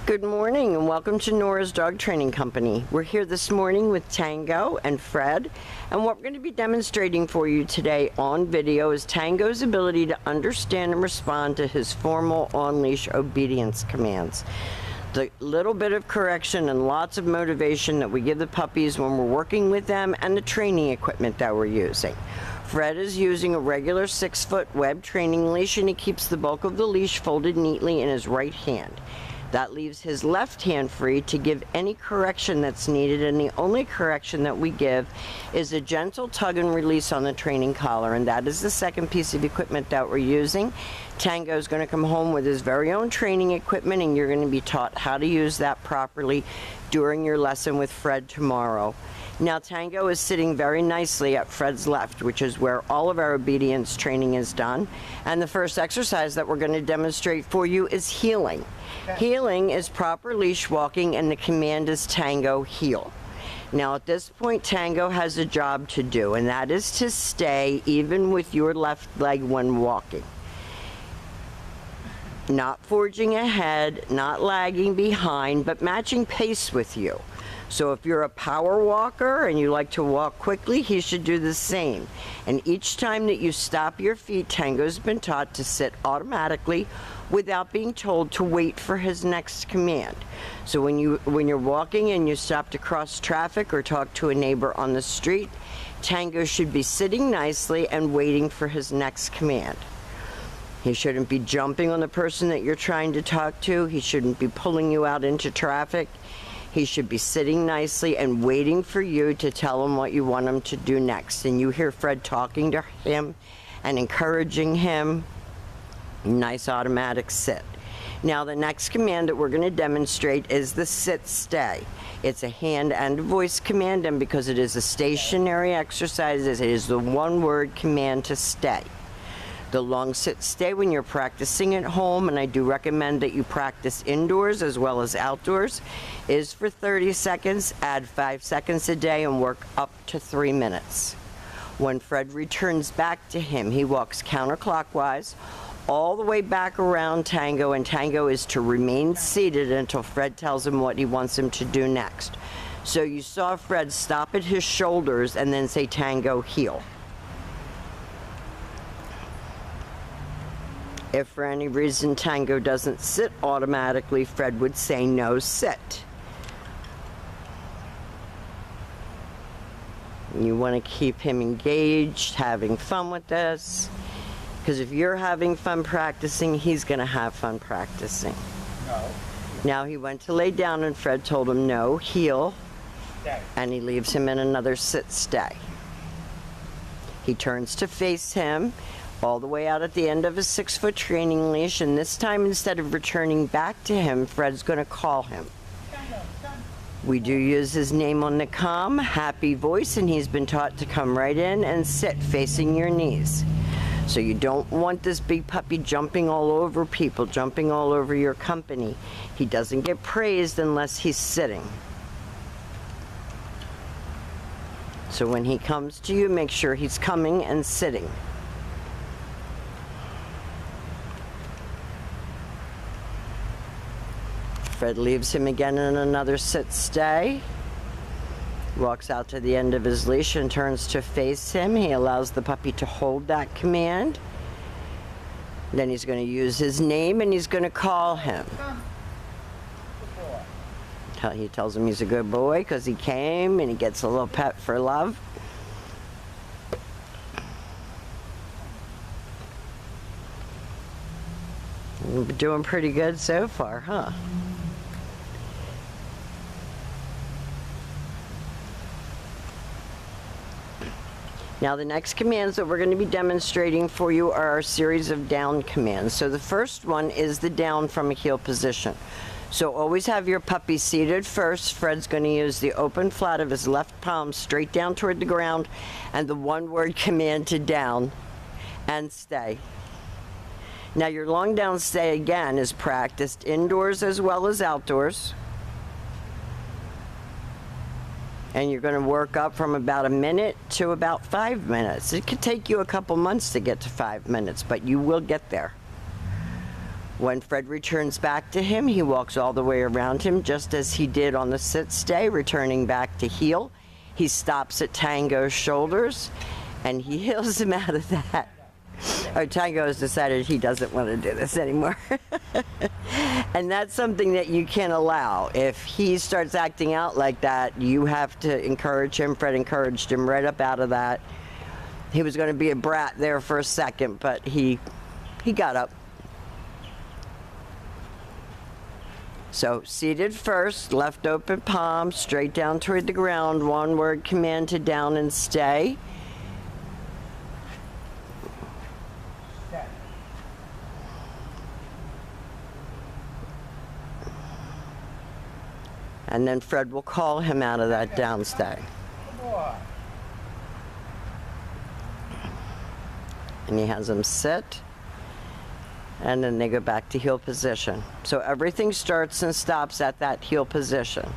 Good morning and welcome to Nora's Dog Training Company. We're here this morning with Tango and Fred, and what we're going to be demonstrating for you today on video is Tango's ability to understand and respond to his formal on-leash obedience commands. The little bit of correction and lots of motivation that we give the puppies when we're working with them, and the training equipment that we're using. Fred is using a regular 6-foot web training leash, and he keeps the bulk of the leash folded neatly in his right hand. That leaves his left hand free to give any correction that's needed, and the only correction that we give is a gentle tug and release on the training collar, and that is the second piece of equipment that we're using. Tango is going to come home with his very own training equipment, and you're going to be taught how to use that properly during your lesson with Fred tomorrow. Now, Tango is sitting very nicely at Fred's left, which is where all of our obedience training is done. And the first exercise that we're going to demonstrate for you is heeling. Okay. Heeling is proper leash walking, and the command is Tango, heel. Now, at this point, Tango has a job to do, and that is to stay even with your left leg when walking. Not forging ahead, not lagging behind, but matching pace with you. So if you're a power walker and you like to walk quickly, he should do the same. And each time that you stop your feet, Tango's been taught to sit automatically without being told to wait for his next command. So when you're walking and you stop to cross traffic or talk to a neighbor on the street, Tango should be sitting nicely and waiting for his next command. He shouldn't be jumping on the person that you're trying to talk to. He shouldn't be pulling you out into traffic. He should be sitting nicely and waiting for you to tell him what you want him to do next. And you hear Fred talking to him and encouraging him. Nice automatic sit. Now, the next command that we're going to demonstrate is the sit-stay. It's a hand and voice command, and because it is a stationary exercise, it is the one-word command to stay. The long sit-stay when you're practicing at home, and I do recommend that you practice indoors as well as outdoors, is for 30 seconds. Add 5 seconds a day and work up to 3 minutes. When Fred returns back to him, he walks counterclockwise all the way back around Tango, and Tango is to remain seated until Fred tells him what he wants him to do next. So you saw Fred stop at his shoulders and then say, Tango, heel. If for any reason Tango doesn't sit automatically, Fred would say no, sit. You want to keep him engaged, having fun with this, because if you're having fun practicing, he's going to have fun practicing. No. Now he went to lay down and Fred told him no, heel, stay. And he leaves him in another sit, stay. He turns to face him all the way out at the end of his 6-foot training leash, and this time, instead of returning back to him, Fred's going to call him. We do use his name on the calm, happy voice, and he's been taught to come right in and sit facing your knees. So you don't want this big puppy jumping all over people, jumping all over your company. He doesn't get praised unless he's sitting. So when he comes to you, make sure he's coming and sitting. Fred leaves him again in another sit-stay. Walks out to the end of his leash and turns to face him. He allows the puppy to hold that command. Then he's going to use his name and he's going to call him. He tells him he's a good boy because he came, and he gets a little pet for love. We're doing pretty good so far, huh? Now, the next commands that we're going to be demonstrating for you are our series of down commands. So the first one is the down from a heel position. So always have your puppy seated first. Fred's going to use the open flat of his left palm straight down toward the ground, and the one-word command to down and stay. Now, your long down stay again is practiced indoors as well as outdoors. And you're going to work up from about a minute to about 5 minutes. It could take you a couple months to get to 5 minutes, but you will get there. When Fred returns back to him, he walks all the way around him, just as he did on the sit stay, returning back to heel. He stops at Tango's shoulders, and he heels him out of that. Tango has decided he doesn't want to do this anymore. And that's something that you can't allow. If he starts acting out like that, you have to encourage him. Fred encouraged him right up out of that. He was going to be a brat there for a second, but he got up. So seated first, left open palm, straight down toward the ground, one word command to down and stay. And then Fred will call him out of that down stay. And he has him sit. And then they go back to heel position. So everything starts and stops at that heel position.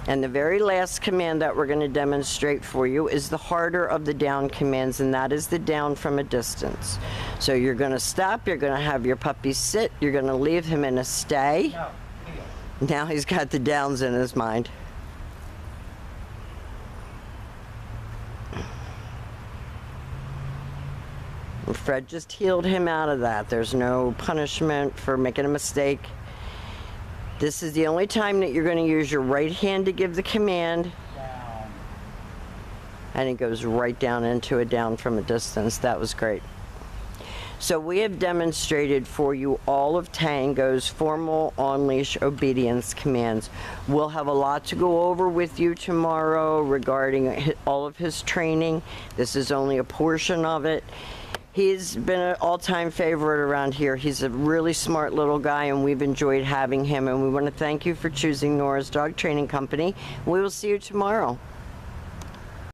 And the very last command that we're going to demonstrate for you is the harder of the down commands, and that is the down from a distance. So you're going to stop, you're going to have your puppy sit, you're going to leave him in a stay. Now he's got the downs in his mind. Fred just healed him out of that. There's no punishment for making a mistake. This is the only time that you're going to use your right hand to give the command. Down. And it goes right down into a down from a distance. That was great. So we have demonstrated for you all of Tango's formal on-leash obedience commands. We'll have a lot to go over with you tomorrow regarding all of his training. This is only a portion of it. He's been an all-time favorite around here. He's a really smart little guy, and we've enjoyed having him. And we want to thank you for choosing Nora's Dog Training Company. We will see you tomorrow.